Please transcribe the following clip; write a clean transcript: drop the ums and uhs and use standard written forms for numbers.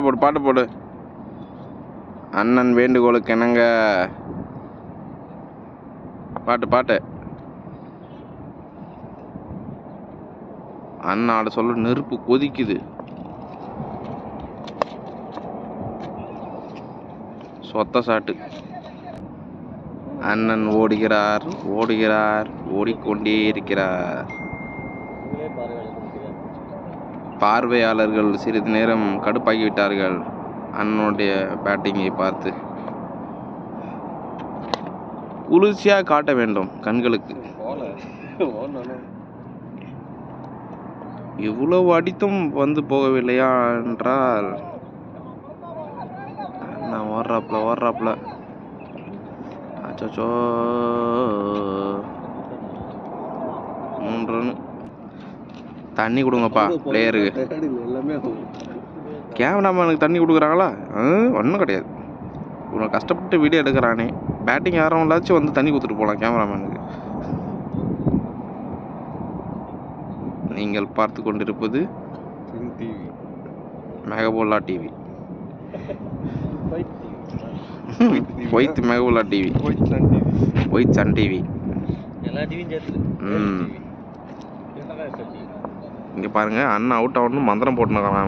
போடு பாட்டு போடு. அண்ணன் வேண்டுகோளுக்கு என்னங்க பாட்டு பாட்டு. அண்ணன் ஆட சொல்ல நெருப்பு கொதிக்குது. சொத்த சாட்டு. அண்ணன் ஓடுகிறார் ஓடுகிறார் ஓடிக்கொண்டே இருக்கிறார். பார்வையாளர்கள் சிறிது நேரம் கடுப்பாகிவிட்டார்கள் அண்ணனுடைய பேட்டிங்கை பார்த்து. குளிர்ச்சியாக காட்ட வேண்டும் கண்களுக்கு. இவ்வளவு அடித்தும் வந்து போகவில்லையா என்றால் நான் ஓடுறாப்புல அச்சோ 3 ரன். தண்ணி கொடுங்கப்பா பிளேயருக்கு. கேமராமேனுக்கு தண்ணி கொடுக்குறாங்களா? ஒன்றும் கிடையாது. இவ்வளோ கஷ்டப்பட்டு வீடியோ எடுக்கிறானே, பேட்டிங் யாராச்சும் வந்து தண்ணி கொடுத்துட்டு போகலாம் கேமராமேனுக்கு. நீங்கள் பார்த்து கொண்டிருப்பது மெகபோலா டிவி. ஒயிட் மெகபோலா டிவி, ஒயிட் சன் டிவி. இங்க பாருங்க, அண்ணன் அவுட் ஆகணும் மந்திரம் போட்டுனாங்க.